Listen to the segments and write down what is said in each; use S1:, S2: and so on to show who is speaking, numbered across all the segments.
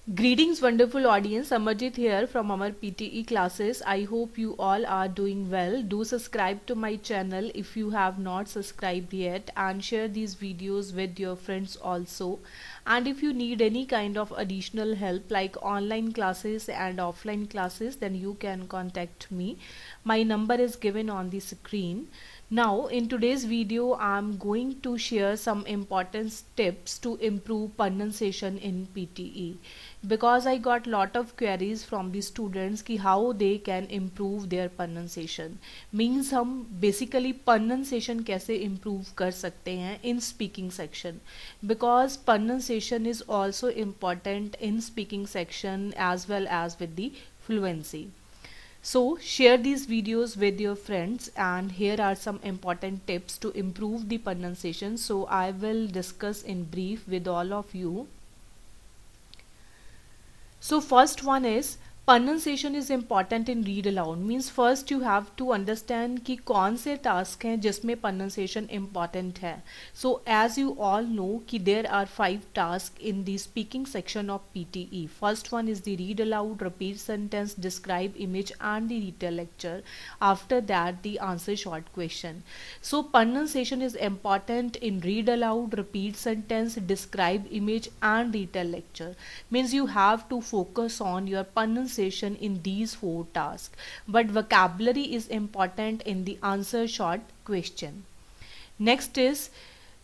S1: Greetings, wonderful audience. Amarjit here from our PTE classes. I hope you all are doing well. Do subscribe to my channel if you have not subscribed yet, and share these videos with your friends also. And if you need any kind of additional help like online classes and offline classes, then you can contact me. My number is given on the screen. Now in today's video I'm going to share some important tips to improve pronunciation in PTE, because I got lot of queries from the students कि how they can improve their pronunciation. Means हम basically pronunciation कैसे improve कर सकते हैं in speaking section, because pronunciation is also important in speaking section as well as with the fluency. So share these videos with your friends, and here are some important tips to improve the pronunciation. So I will discuss in brief with all of you. So first one is pronunciation is important in read aloud. Means first you have to understand कि कौन से task हैं जिसमें pronunciation important है. So as you all know कि there are 5 tasks in the speaking section of PTE. First one is the read aloud, repeat sentence, describe image and the retell lecture. After that the answer short question. So pronunciation is important in read aloud, repeat sentence, describe image and retell lecture. Means you have to focus on your pronunciation in these 4 tasks, but vocabulary is important in the answer short question. Next is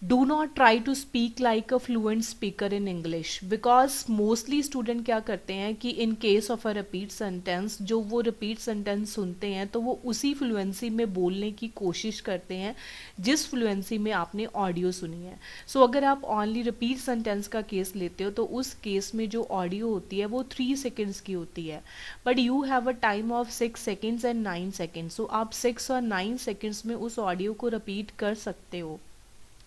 S1: do not try to speak like a fluent speaker in English, because mostly student क्या करते हैं कि in case of a repeat sentence जो वो repeat sentence सुनते हैं तो वो उसी fluency में बोलने की कोशिश करते हैं जिस fluency में आपने ऑडियो सुनी है. So अगर आप only repeat sentence का केस लेते हो तो उस केस में जो ऑडियो होती है वो 3 seconds की होती है, but you have a time of 6 seconds and 9 seconds. So आप 6 और 9 seconds में उस ऑडियो को repeat कर सकते हो.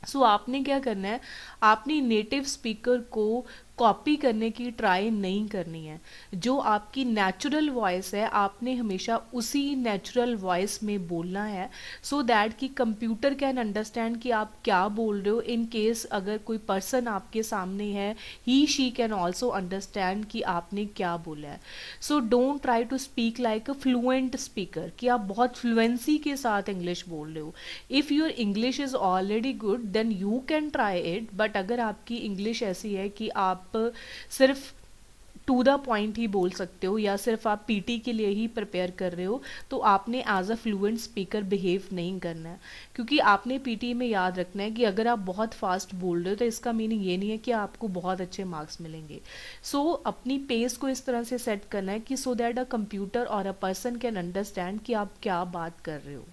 S1: सो आपने क्या करना है, आपने नेटिव स्पीकर को कॉपी करने की ट्राई नहीं करनी है. जो आपकी नेचुरल वॉइस है आपने हमेशा उसी नेचुरल वॉइस में बोलना है, सो दैट कि कंप्यूटर कैन अंडरस्टैंड कि आप क्या बोल रहे हो. इन केस अगर कोई पर्सन आपके सामने है, he she can also understand कि आपने क्या बोला है. So don't try to speak like a fluent speaker कि आप बहुत फ्लुएंसी के साथ इंग्लिश बोल रहे हो. If your English is already good then you can try it, but अगर आपकी इंग्लिश ऐसी है कि आप सिर्फ टू द पॉइंट ही बोल सकते हो या सिर्फ आप पीटी के लिए ही प्रिपेयर कर रहे हो, तो आपने as a fluent speaker behave नहीं करना है. क्योंकि आपने पीटी में याद रखना है कि अगर आप बहुत फास्ट बोल रहे हो तो इसका मीनिंग ये नहीं है कि आपको बहुत अच्छे मार्क्स मिलेंगे. सो अपनी पेस को इस तरह से सेट करना है कि सो दैट अ कंप्यूटर और अ पर्सन कैन अंडरस्टैंड कि आप क्या बात कर रहे हो.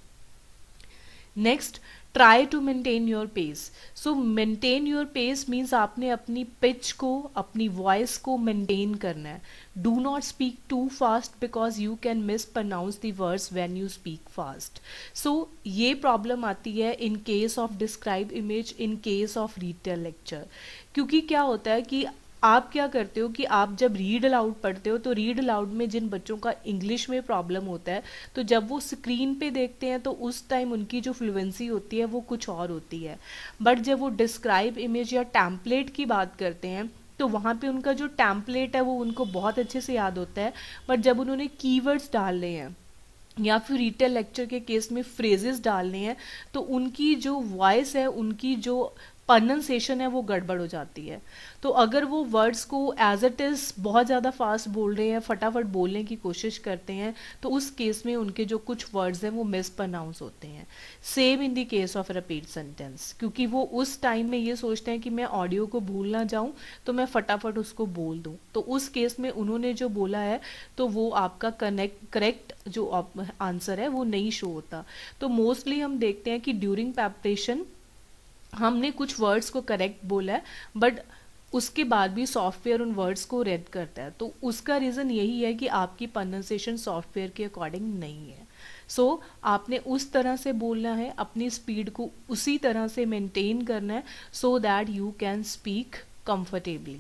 S1: Next, try to maintain your pace. So maintain your pace means आपने अपनी पिच को, अपनी वॉइस को मेंटेन करना है. Do not speak too fast because you can mispronounce the words when you speak fast. So ये problem आती है in case of describe image, in case of retell lecture. क्योंकि क्या होता है कि आप क्या करते हो कि आप जब रीड अलाउड पढ़ते हो तो रीड अलाउड में जिन बच्चों का इंग्लिश में प्रॉब्लम होता है, तो जब वो स्क्रीन पे देखते हैं तो उस टाइम उनकी जो फ्लुएंसी होती है वो कुछ और होती है. बट जब वो डिस्क्राइब इमेज या टैम्पलेट की बात करते हैं तो वहाँ पे उनका जो टैम्पलेट है वो उनको बहुत अच्छे से याद होता है, बट जब उन्होंने कीवर्ड्स डालने हैं या फिर रिटेल लेक्चर के केस में फ्रेजेस डालने हैं तो उनकी जो वॉइस है, उनकी जो प्रोनंसिएशन है वो गड़बड़ हो जाती है. तो अगर वो वर्ड्स को एज इट इज़ बहुत ज़्यादा फास्ट बोल रहे हैं, फटाफट बोलने की कोशिश करते हैं, तो उस केस में उनके जो कुछ वर्ड्स हैं वो मिस प्रोनाउंस होते हैं. Same in the case of repeat sentence, क्योंकि वो उस टाइम में ये सोचते हैं कि मैं ऑडियो को भूल ना जाऊँ तो मैं फटाफट उसको बोल दूँ, तो उस केस में उन्होंने जो बोला है तो वो आपका करेक्ट जो आंसर है वो नहीं शो होता. तो मोस्टली हम देखते हैं कि ड्यूरिंग प्रेपरेशन हमने कुछ वर्ड्स को करेक्ट बोला है, बट उसके बाद भी सॉफ्टवेयर उन वर्ड्स को रेड करता है. तो उसका रीज़न यही है कि आपकी प्रोनंसिएशन सॉफ्टवेयर के अकॉर्डिंग नहीं है. सो आपने उस तरह से बोलना है, अपनी स्पीड को उसी तरह से मेंटेन करना है, सो that you can speak comfortably.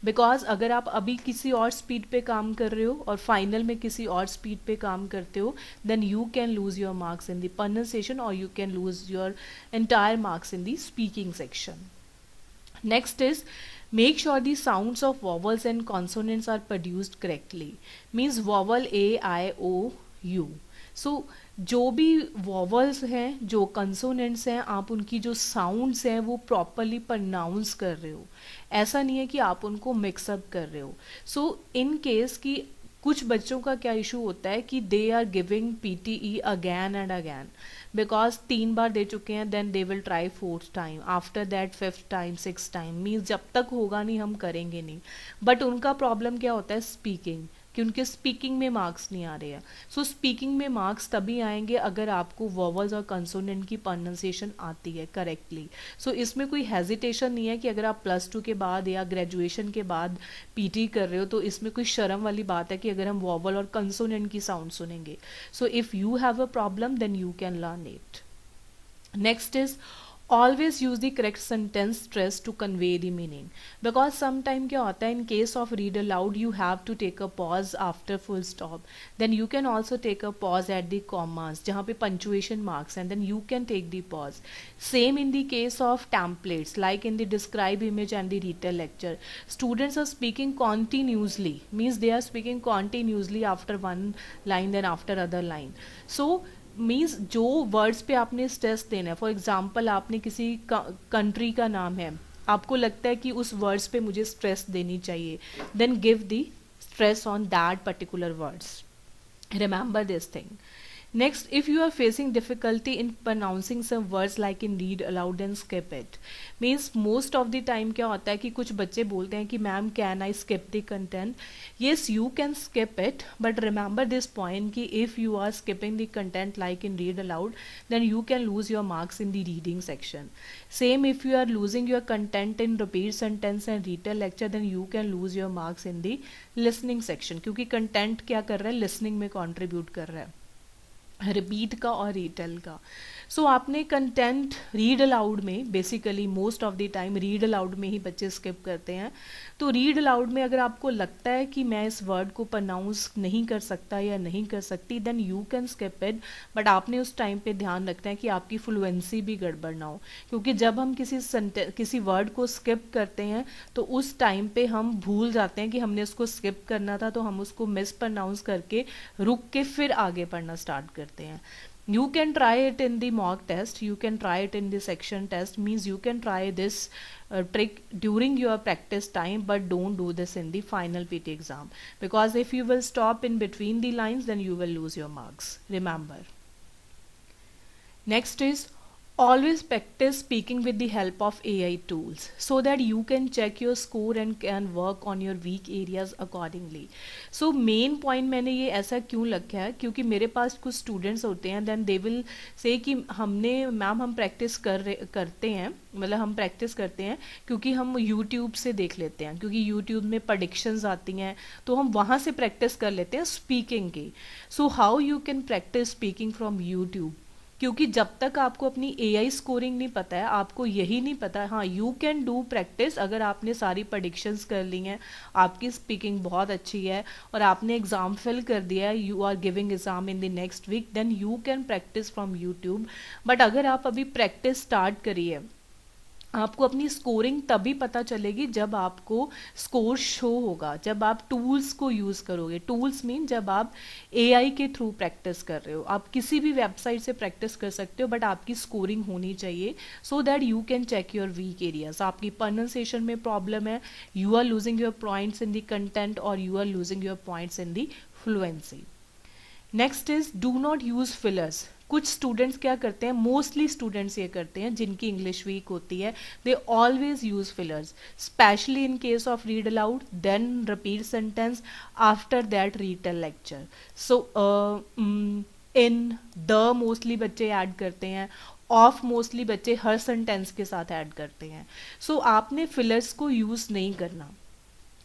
S1: Because अगर आप अभी किसी और स्पीड पे काम कर रहे हो और फाइनल में किसी और स्पीड पे काम करते हो, then you can lose your marks in the pronunciation और you can lose your entire marks in the speaking section. Next is Make sure the sounds of vowels and consonants are produced correctly. Means vowel A, I, O, U. So जो भी vowels हैं, जो consonants हैं, आप उनकी जो sounds हैं वो प्रॉपरली प्रोनाउंस कर रहे हो. ऐसा नहीं है कि आप उनको मिक्सअप कर रहे हो. सो इन केस कि कुछ बच्चों का क्या इशू होता है कि they are giving PTE again and again, because 3 बार दे चुके हैं, then they will try 4th time, after that 5th time, 6th time. Means जब तक होगा नहीं हम करेंगे नहीं. बट उनका प्रॉब्लम क्या होता है, स्पीकिंग, कि उनके स्पीकिंग में मार्क्स नहीं आ रहे हैं. सो स्पीकिंग में मार्क्स तभी आएंगे अगर आपको वॉवल्स और कंसोनेंट की प्रोनाउंसिएशन आती है करेक्टली. सो इसमें कोई हेजिटेशन नहीं है कि अगर आप +2 के बाद या ग्रेजुएशन के बाद PT कर रहे हो तो इसमें कोई शर्म वाली बात है कि अगर हम वॉवल और कंसोनेंट की साउंड सुनेंगे. So if you have a problem then you can learn it. Next is always use the correct sentence stress to convey the meaning, because sometime क्या होता है, in case of read aloud you have to take a pause after full stop, then you can also take a pause at the commas जहाँ पे punctuation marks, and then you can take the pause. Same in the case of templates, like in the describe image and the retell lecture, students are speaking continuously, means they are speaking continuously after one line then after other line. So means जो words पे आपने stress देना है, for example आपने किसी country का नाम है, आपको लगता है कि उस वर्ड्स पे मुझे स्ट्रेस देनी चाहिए, then give the stress on that particular words. Remember this thing. Next, if you are facing difficulty in pronouncing some words like in read aloud, then skip it. Means most of the time क्या होता है कि कुछ बच्चे बोलते हैं कि ma'am can I skip the content. Yes, you can skip it, but remember this point कि if you are skipping the content like in read aloud, then you can lose your marks in the reading section. Same if you are losing your content in repeat sentence and retell lecture, then you can lose your marks in the listening section, क्योंकि content क्या कर रहा है, listening में contribute कर रहा है, repeat का और रिटेल का. सो आपने कंटेंट रीड अलाउड में, basically most of the time read aloud में ही बच्चे स्किप करते हैं. तो रीड अलाउड में अगर आपको लगता है कि मैं इस वर्ड को प्रोनाउंस नहीं कर सकता या नहीं कर सकती, then you can skip it. But आपने उस टाइम पे ध्यान रखना है कि आपकी फ्लुएंसी भी गड़बड़ ना हो, क्योंकि जब हम किसी वर्ड को स्किप करते हैं तो उस टाइम पे हम भूल जाते हैं कि हमने उसको स्किप करना था, तो हम उसको मिस प्रोनाउंस करके रुक के फिर आगे पढ़ना स्टार्ट करते हैं. You can try it in the mock test, you can try it in the section test, means you can try this trick during your practice time, but don't do this in the final PT exam, because if you will stop in between the lines then you will lose your marks. Remember. Next is always practice speaking with the help of AI tools so that you can check your score and can work on your weak areas accordingly. So main point मैंने ये ऐसा क्यों रखा है, क्योंकि मेरे पास कुछ students होते हैं, देन दे विल से कि हमने मैम हम प्रैक्टिस करते हैं, मतलब हम प्रैक्टिस करते हैं क्योंकि हम यूट्यूब से देख लेते हैं, क्योंकि यूट्यूब में प्रेडिक्शंस आती हैं तो हम वहाँ से प्रैक्टिस कर लेते हैं स्पीकिंग की. So how you can practice speaking from YouTube, क्योंकि जब तक आपको अपनी AI स्कोरिंग नहीं पता है, आपको यही नहीं पता. हाँ, यू कैन डू प्रैक्टिस, अगर आपने सारी प्रेडिक्शंस कर ली हैं, आपकी स्पीकिंग बहुत अच्छी है और आपने एग्ज़ाम फिल कर दिया है, you are giving exam in the next week, then you can practise from YouTube. But अगर आप अभी प्रैक्टिस स्टार्ट करिए, आपको अपनी स्कोरिंग तभी पता चलेगी जब आपको स्कोर शो होगा, जब आप टूल्स को यूज़ करोगे. टूल्स मीन जब आप AI के थ्रू प्रैक्टिस कर रहे हो. आप किसी भी वेबसाइट से प्रैक्टिस कर सकते हो, बट आपकी स्कोरिंग होनी चाहिए so that you can check your weak areas. आपकी प्रोनाउंसिएशन में प्रॉब्लम है, you are losing your points in the content और you are losing your points in the fluency. Next is do not use fillers. कुछ students क्या करते हैं, mostly students ये करते हैं जिनकी इंग्लिश वीक होती है, they always use fillers, specially in case of read aloud, then repeat sentence, after that retell lecture. So in the mostly बच्चे ऐड करते हैं, ऑफ मोस्टली बच्चे हर सेंटेंस के साथ ऐड करते हैं. सो आपने फिलर्स को यूज नहीं करना.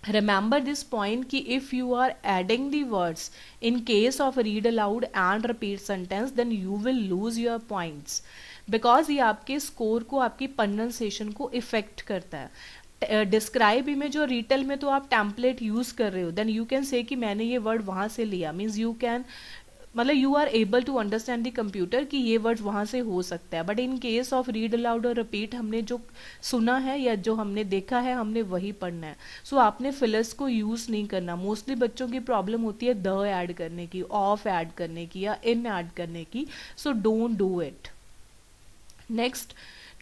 S1: Remember this point कि if you are adding the words in case of read aloud and repeat sentence, then you will lose your points, because ये आपके स्कोर को, आपकी प्रोनाउंसिएशन को इफेक्ट करता है. डिस्क्राइब इमेज और रिटेल में तो आप टेम्पलेट यूज़ कर रहे हो, देन यू कैन से कि मैंने ये वर्ड वहाँ से लिया, मीन्स यू कैन मतलब you are able to understand the computer कि ये वर्ड्स वहाँ से हो सकता है, but in case of read aloud और रिपीट हमने जो सुना है या जो हमने देखा है हमने वही पढ़ना है. सो आपने फिलर्स को यूज़ नहीं करना. मोस्टली बच्चों की प्रॉब्लम होती है द ऐड करने की, ऑफ ऐड करने की या इन ऐड करने की. So don't do it. Next,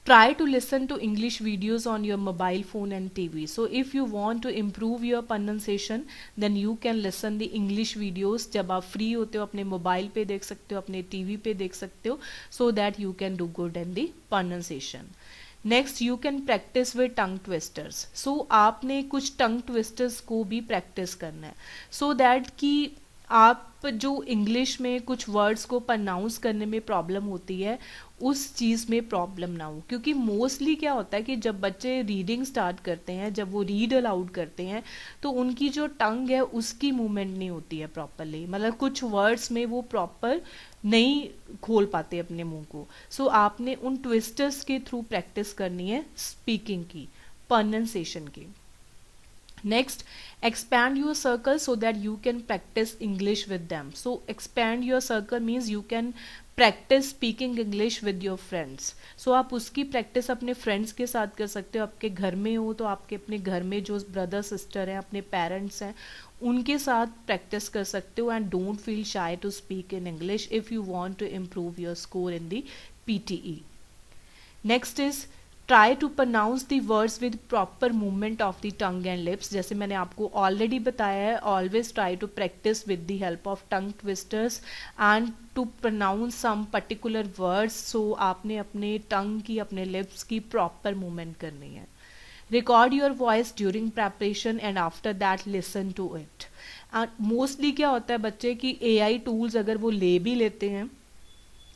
S1: try to listen to English videos on your mobile phone and TV. So if you want to improve your pronunciation, then you can listen the English videos. जब आप free होते हो अपने mobile पे देख सकते हो, अपने टीवी पे देख सकते हो, so that you can do good in the pronunciation. Next you can practise with tongue twisters. So आपने कुछ टंग ट्विस्टर्स को भी प्रैक्टिस करना है, सो दैट कि आप जो इंग्लिश में कुछ वर्ड्स को प्रनाउंस करने में प्रॉब्लम होती है उस चीज़ में प्रॉब्लम ना हो. क्योंकि मोस्टली क्या होता है कि जब बच्चे रीडिंग स्टार्ट करते हैं, जब वो रीड अलाउड करते हैं, तो उनकी जो टंग है उसकी मूवमेंट नहीं होती है प्रॉपरली. मतलब कुछ वर्ड्स में वो प्रॉपर नहीं खोल पाते अपने मुंह को. सो आपने उन ट्विस्टर्स के थ्रू प्रैक्टिस करनी है स्पीकिंग की, प्रोनंसिएशन की. Next, expand your circle so that you can practice English with them. So expand your circle means you can practice speaking English with your friends. So आप उसकी practice अपने friends के साथ कर सकते हो. आपके घर में हो तो आपके अपने घर में जो brother sister हैं, अपने parents हैं, उनके साथ practice कर सकते हो. And don't feel shy to speak in English if you want to improve your score in the PTE. Next is try to pronounce the words with proper movement of the tongue and lips. जैसे मैंने आपको already बताया है, always try to practise with the help of tongue twisters and to pronounce some particular words. So आपने अपने टंग की, अपने lips की प्रॉपर मूवमेंट करनी है. Record your voice during preparation and after that listen to it. And mostly क्या होता है बच्चे की AI टूल्स अगर वो ले भी लेते हैं,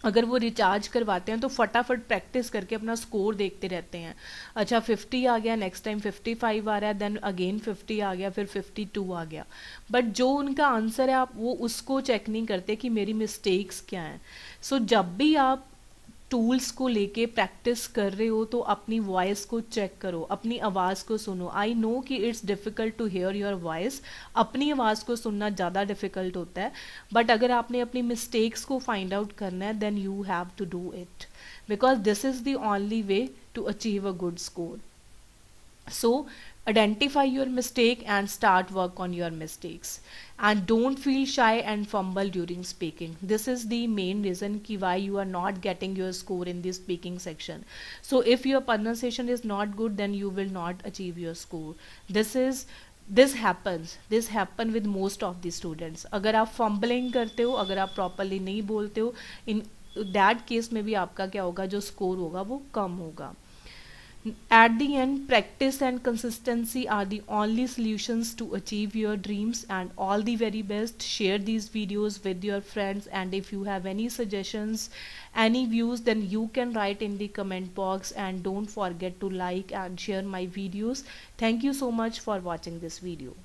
S1: अगर वो रिचार्ज करवाते हैं तो फटाफट प्रैक्टिस करके अपना स्कोर देखते रहते हैं. अच्छा 50 आ गया, नेक्स्ट टाइम 55 आ रहा है, देन अगेन 50 आ गया, फिर 52 आ गया. बट जो उनका आंसर है आप वो उसको चेक नहीं करते कि मेरी मिस्टेक्स क्या हैं. सो जब भी आप टूल्स को लेके प्रैक्टिस कर रहे हो तो अपनी वॉइस को चेक करो, अपनी आवाज़ को सुनो. आई नो कि it's difficult to hear your voice, अपनी आवाज़ को सुनना ज़्यादा डिफ़िकल्ट होता है, बट अगर आपने अपनी मिस्टेक्स को फाइंड आउट करना है then you have to do it, because this is the only way to achieve a good score. So identify your mistake and start work on your mistakes, and don't feel shy and fumble during speaking. This is the main reason ki why you are not getting your score in the speaking section. So if your pronunciation is not good then you will not achieve your score. This happen with most of the students. अगर आप fumbling करते हो, अगर आप properly नहीं बोलते हो, in that case में भी आपका क्या होगा, जो score होगा वो कम होगा. At the end, practice and consistency are the only solutions to achieve your dreams, and all the very best. Share these videos with your friends, and if you have any suggestions, any views, then you can write in the comment box, and don't forget to like and share my videos. Thank you so much for watching this video.